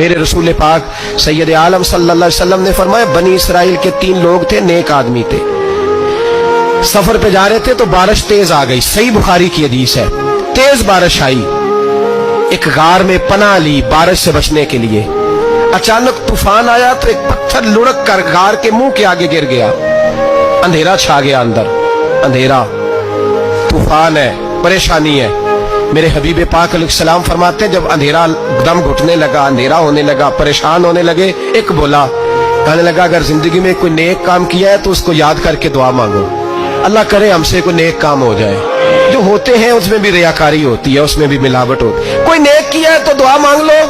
मेरे रसूल पाक सैयद आलम सल्लल्लाहु अलैहि वसल्लम ने फरमाया, बनी इसराइल के 3 लोग थे, नेक आदमी थे। सफर पे जा रहे थे तो बारिश तेज आ गई। सही बुखारी की हदीस है। तेज बारिश आई, एक गार में पनाह ली बारिश से बचने के लिए। अचानक तूफान आया तो एक पत्थर लुढ़क कर गार के मुंह के आगे गिर गया। अंधेरा छा गया अंदर, अंधेरा, तूफान है, परेशानी है। मेरे हबीब पाक अलैहिस्सलाम फरमाते हैं, जब अंधेरा दम घुटने लगा, अंधेरा होने लगा, परेशान होने लगे, एक बोला, कहने लगा अगर जिंदगी में कोई नेक काम किया है तो उसको याद करके दुआ मांगो, अल्लाह करे हमसे कोई नेक काम हो जाए। जो होते हैं उसमें भी रियाकारी होती है, उसमें भी मिलावट होती है। कोई नेक किया है तो दुआ मांग लो।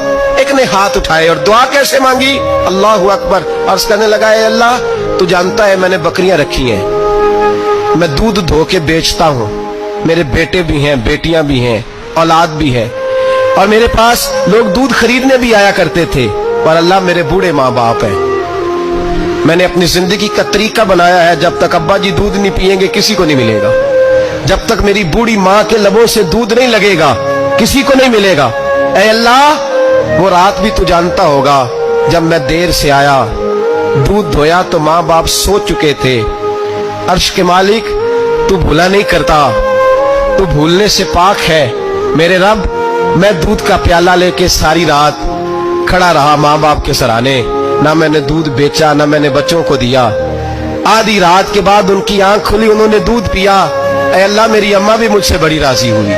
एक ने हाथ उठाए और दुआ कैसे मांगी? अल्लाहु अकबर। अर्ज करने लगा, ए अल्लाह, तू जानता है मैंने बकरियां रखी हैं, मैं दूध धो के बेचता हूँ, मेरे बेटे भी हैं, बेटियां भी हैं, औलाद भी है, और मेरे पास लोग दूध खरीदने भी आया करते थे, और अल्लाह मेरे बूढ़े माँ बाप हैं। मैंने अपनी जिंदगी का तरीका बनाया है, जब तक अब्बा जी दूध नहीं पिएंगे किसी को नहीं मिलेगा, जब तक मेरी बूढ़ी माँ के लबों से दूध नहीं लगेगा किसी को नहीं मिलेगा। ऐ अल्लाह, वो रात भी तू जानता होगा जब मैं देर से आया, दूध धोया तो माँ बाप सो चुके थे। अर्श के मालिक, तू भूला नहीं करता, तू भूलने से पाक है। मेरे रब, मैं दूध का प्याला लेके सारी रात खड़ा रहा माँ बाप के सराहने, ना मैंने दूध बेचा, ना मैंने बच्चों को दिया। आधी रात के बाद उनकी आंख खुली, उन्होंने दूध पिया। ऐ अल्लाह, मेरी अम्मा भी मुझसे बड़ी राजी हुई,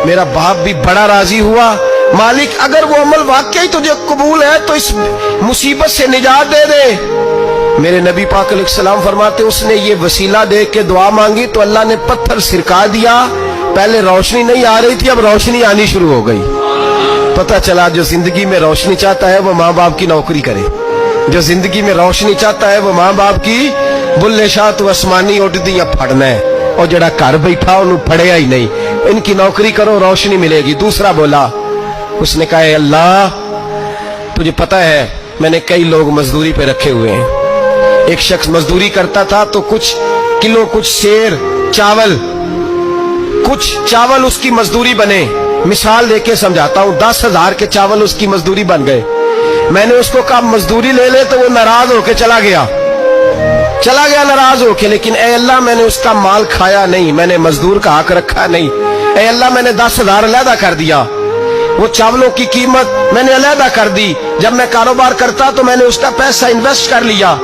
मेरा बाप भी बड़ा राजी हुआ। मालिक, अगर वो अमल वाकई तुझे कबूल है तो इस मुसीबत से निजात दे दे। मेरे नबी पाक अलैहिस्सलाम फरमाते, उसने ये वसीला देख के दुआ मांगी तो अल्लाह ने पत्थर सिरका दिया। पहले रोशनी नहीं आ रही थी, अब रोशनी आनी शुरू हो गई। पता चला जो जिंदगी में रोशनी चाहता है वो माँ बाप की नौकरी करे, जो जिंदगी में रोशनी चाहता है वो माँ बाप की बुल्ले शाह तू आसमानी उड़दी या फड़ना है, और जड़ा घर बैठा उन्हें फड़ेया ही नहीं। इनकी नौकरी करो, रोशनी मिलेगी। दूसरा बोला, उसने कहा, अल्लाह, तुझे पता है मैंने कई लोग मजदूरी पे रखे हुए हैं। एक शख्स मजदूरी करता था तो कुछ किलो, कुछ शेर चावल, कुछ चावल उसकी मजदूरी बने। मिसाल देके समझाता हूँ, 10,000 के चावल उसकी मजदूरी बन गए। मैंने उसको कहा मजदूरी ले ले, तो वो नाराज होके चला गया नाराज होके। लेकिन ए अल्लाह, मैंने उसका माल खाया नहीं, मैंने मजदूर का हक रखा नहीं। ए अल्लाह, मैंने 10,000 अलहदा कर दिया, वो चावलों की कीमत मैंने अलहदा कर दी। जब मैं कारोबार करता तो मैंने उसका पैसा इन्वेस्ट कर लिया,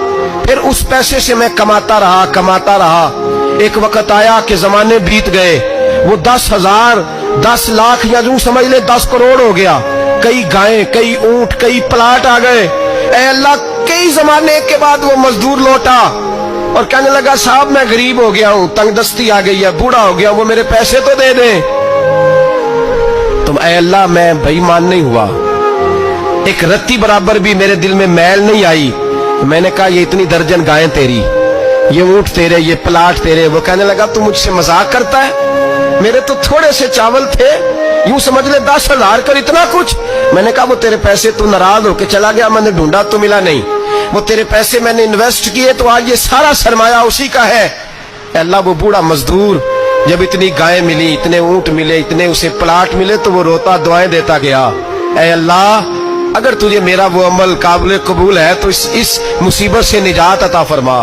फिर उस पैसे से मैं कमाता रहा। एक वक्त आया कि जमाने बीत गए, वो 10,000, 10 लाख या यूं समझ ले 10 करोड़ हो गया। कई गायें, कई ऊंट, कई प्लाट आ गए। ऐ अल्लाह, कई जमाने के बाद वो मजदूर लौटा और कहने लगा, साहब मैं गरीब हो गया हूं, तंगदस्ती आ गई है, बूढ़ा हो गया, वो मेरे पैसे तो दे दे। तुम ऐ अल्लाह, मैं बेईमान नहीं हुआ, एक रत्ती बराबर भी मेरे दिल में मैल नहीं आई। मैंने कहा, ये इतनी दर्जन गायें तेरी, ये ऊंट तेरे, ये प्लाट तेरे। वो कहने लगा, तू मुझसे मजाक करता है, मेरे तो थोड़े से चावल थे, यूं समझ ले 10,000 कर इतना कुछ। मैंने कहा, वो तेरे पैसे, तू नाराज होके चला गया, मैंने ढूंढा तो मिला नहीं। वो तेरे पैसे मैंने इन्वेस्ट किए तो आज ये सारा सरमाया उसी का है। अल्लाह, वो बूढ़ा मजदूर जब इतनी गायें मिली, इतने ऊंट मिले, इतने उसे प्लाट मिले, तो वो रोता दुआएं देता गया। ऐ अल्लाह, अगर तुझे मेरा वो अमल काबिल कबूल है तो इस मुसीबत से निजात अता फरमा।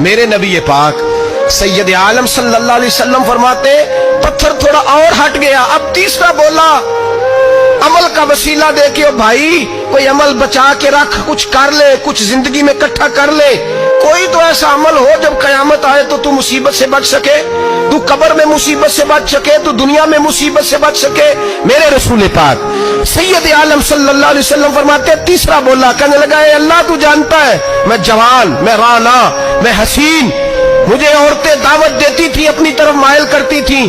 मेरे नबी पाक सैयद आलम सल्लल्लाहु अलैहि वसल्लम फरमाते, पत्थर थोड़ा और हट गया। अब तीसरा बोला, अमल का वसीला दे के, भाई कोई अमल बचा के रख, कुछ कर ले, कुछ जिंदगी में इकट्ठा कर ले। कोई तो ऐसा अमल हो जब कयामत आए तो तू मुसीबत से बच सके, तू कब्र में मुसीबत से बच सके, तू दुनिया में मुसीबत से बच सके। मेरे रसूल पाक सैयद आलम सल्लल्लाहु अलैहि वसल्लम फरमाते, तीसरा बोला, कहने लगा, ए अल्लाह, तू जानता है मैं जवान, मैं राना, मैं हसीन, मुझे औरतें दावत देती थी, अपनी तरफ मायल करती थी,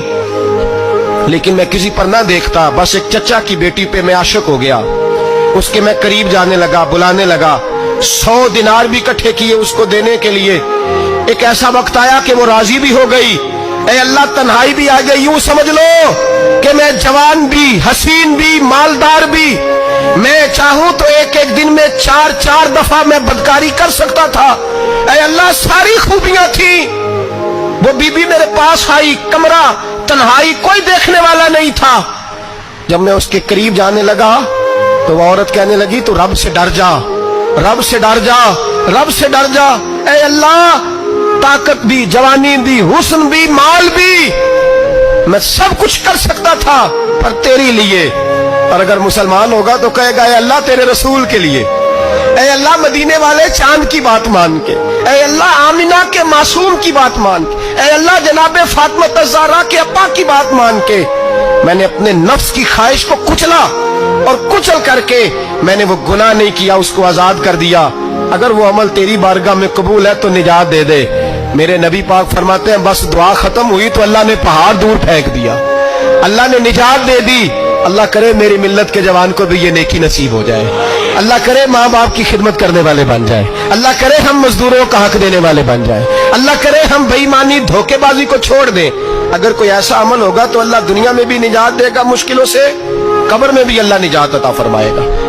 लेकिन मैं किसी पर ना देखता। बस एक चचा की बेटी पे मैं आशिक हो गया, उसके मैं करीब जाने लगा, बुलाने लगा। 100 दिनार भी इकट्ठे किए उसको देने के लिए। एक ऐसा वक्त आया कि वो राजी भी हो गई। ऐ अल्लाह, तन्हाई भी आ गई। यूं समझ लो कि मैं जवान भी, हसीन भी, मालदार भी, मैं चाहूं तो एक दिन में 4 दफा मैं बदकारी कर सकता था। ऐ अल्लाह, सारी खूबियां थी। वो बीबी मेरे पास आई, कमरा, तन्हाई, कोई देखने वाला नहीं था। जब मैं उसके करीब जाने लगा تو وہ عورت کہنے لگی تو رب سے ڈر جا، رب سے ڈر جا، رب سے ڈر جا۔ اے اللہ، طاقت بھی، جوانی بھی، حسن بھی، مال بھی، میں سب کچھ کر سکتا تھا پر تیری لیے۔ اور اگر مسلمان ہوگا تو کہے گا اے اللہ تیرے رسول کے لیے، اے اللہ مدینے والے چاند کی بات مان کے، اے اللہ آمنہ کے معصوم کی بات مان کے، اے اللہ جناب فاطمہ الزہرا کے ابا کی بات مان کے میں نے اپنے نفس کی خواہش کو کچلا، اور کچل کر کے میں نے وہ گناہ نہیں کیا، اس کو آزاد کر دیا۔ اگر وہ عمل تیری بارگاہ میں قبول ہے تو نجات دے دے۔ میرے نبی پاک فرماتے ہیں بس دعا ختم ہوئی تو اللہ نے پہاڑ دور پھینک دیا، اللہ نے نجات دے دی۔ اللہ کرے میری ملت کے جوان کو بھی یہ نیکی نصیب ہو جائے، اللہ کرے ماں باپ کی خدمت کرنے والے بن جائیں، اللہ کرے ہم مزدوروں کا حق دینے والے بن جائیں، اللہ کرے ہم بے ایمانی دھوکے بازی کو چھوڑ دیں۔ اگر کوئی ایسا عمل ہوگا تو اللہ دنیا میں بھی نجات دے گا مشکلوں سے، قبر میں بھی اللہ نجات عطا فرمائے گا۔